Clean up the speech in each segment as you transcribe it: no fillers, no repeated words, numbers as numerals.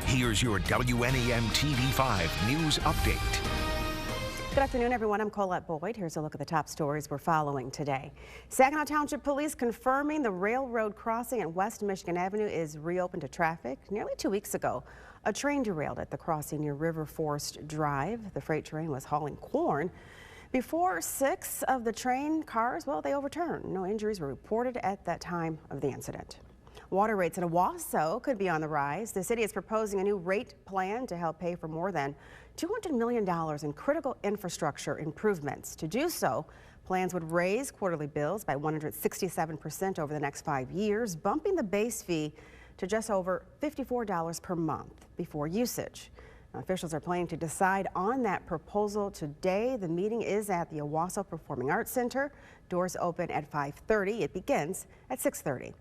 Here's your WNEM TV5 News Update. Good afternoon, everyone. I'm Colette Boyd. Here's a look at the top stories we're following today. Saginaw Township Police confirming the railroad crossing at West Michigan Avenue is reopened to traffic. Nearly 2 weeks ago, a train derailed at the crossing near River Forest Drive. The freight train was hauling corn. Before 6 of the train cars, they overturned. No injuries were reported at that time of the incident. Water rates in Owasso could be on the rise. The city is proposing a new rate plan to help pay for more than $200 million in critical infrastructure improvements. To do so, plans would raise quarterly bills by 167% over the next 5 years, bumping the base fee to just over $54 per month before usage. Now, officials are planning to decide on that proposal today. The meeting is at the Owasso Performing Arts Center. Doors open at 5:30. It begins at 6:30.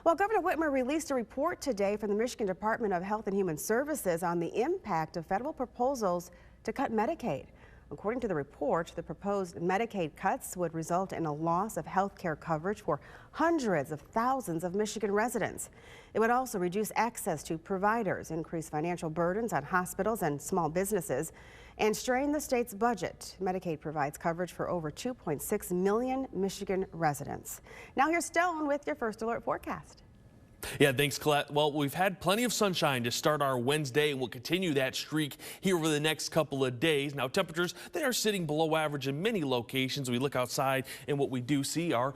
Well, Governor Whitmer released a report today from the Michigan Department of Health and Human Services on the impact of federal proposals to cut Medicaid. According to the report, the proposed Medicaid cuts would result in a loss of health care coverage for hundreds of thousands of Michigan residents. It would also reduce access to providers, increase financial burdens on hospitals and small businesses, and strain the state's budget. Medicaid provides coverage for over 2.6 million Michigan residents. Now here's Stone with your First Alert forecast. Yeah, thanks, Colette. Well, we've had plenty of sunshine to start our Wednesday, and we'll continue that streak here over the next couple of days. Now, temperatures, they are sitting below average in many locations. We look outside, and what we do see are,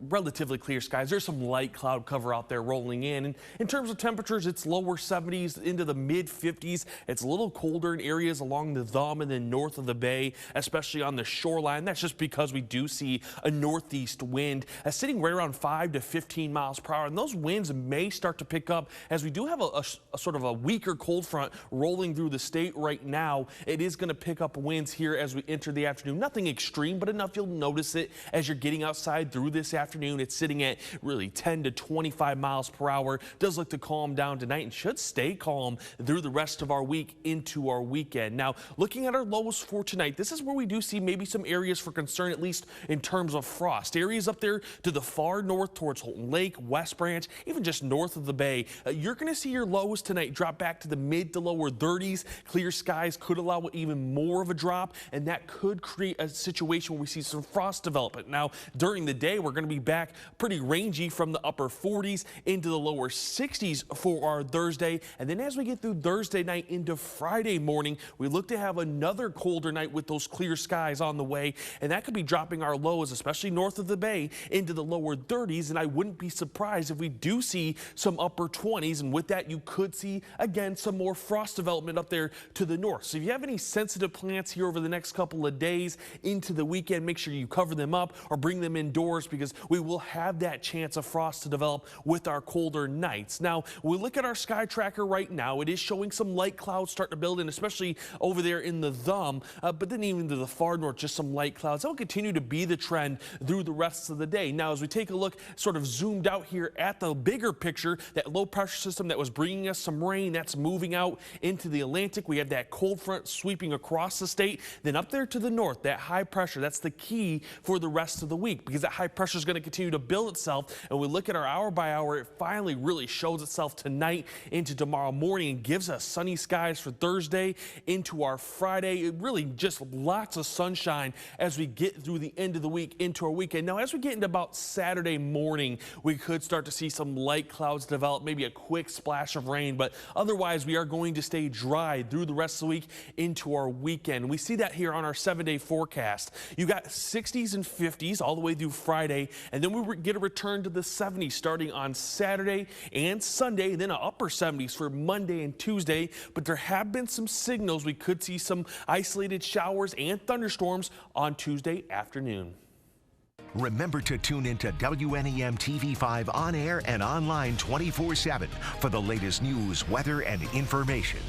relatively clear skies. There's some light cloud cover out there rolling in. And in terms of temperatures, it's lower 70s into the mid 50s. It's a little colder in areas along the Thumb and then north of the bay, especially on the shoreline. That's just because we do see a northeast wind sitting right around 5 to 15 miles per hour. And those winds may start to pick up as we do have a sort of a weaker cold front rolling through the state right now. It is going to pick up winds here as we enter the afternoon. Nothing extreme, but enough you'll notice it as you're getting outside through this afternoon. It's sitting at really 10 to 25 miles per hour. Does look to calm down tonight and should stay calm through the rest of our week into our weekend. Now, looking at our lows for tonight, this is where we do see maybe some areas for concern, at least in terms of frost. Areas up there to the far north towards Holton Lake, West Branch, even just north of the bay. You're going to see your lows tonight drop back to the mid to lower 30s. Clear skies could allow even more of a drop, and that could create a situation where we see some frost development. Now, during the day, we're going to be back pretty rangy from the upper 40s into the lower 60s for our Thursday. And then as we get through Thursday night into Friday morning, we look to have another colder night with those clear skies on the way, and that could be dropping our lows, especially north of the bay, into the lower 30s. And I wouldn't be surprised if we do see some upper 20s, and with that you could see again some more frost development up there to the north. So if you have any sensitive plants here over the next couple of days into the weekend, make sure you cover them up or bring them indoors, because we will have that chance of frost to develop with our colder nights. Now, we look at our sky tracker right now. It is showing some light clouds starting to build in, especially over there in the Thumb, but then even to the far north, just some light clouds. That will continue to be the trend through the rest of the day. Now, as we take a look sort of zoomed out here at the bigger picture, that low pressure system that was bringing us some rain, that's moving out into the Atlantic. We have that cold front sweeping across the state. Then up there to the north, that high pressure, that's the key for the rest of the week, because that high pressure is going to continue to build itself. And we look at our hour by hour, it finally really shows itself tonight into tomorrow morning and gives us sunny skies for Thursday into our Friday. It really just lots of sunshine as we get through the end of the week into our weekend. Now, as we get into about Saturday morning, we could start to see some light clouds develop, maybe a quick splash of rain, but otherwise we are going to stay dry through the rest of the week into our weekend. We see that here on our 7-day forecast. You got 60s and 50s all the way through Friday, and then we get a return to the 70s starting on Saturday and Sunday, and then an upper 70s for Monday and Tuesday. But there have been some signals we could see some isolated showers and thunderstorms on Tuesday afternoon. Remember to tune into WNEM TV5 on air and online 24/7 for the latest news, weather, and information.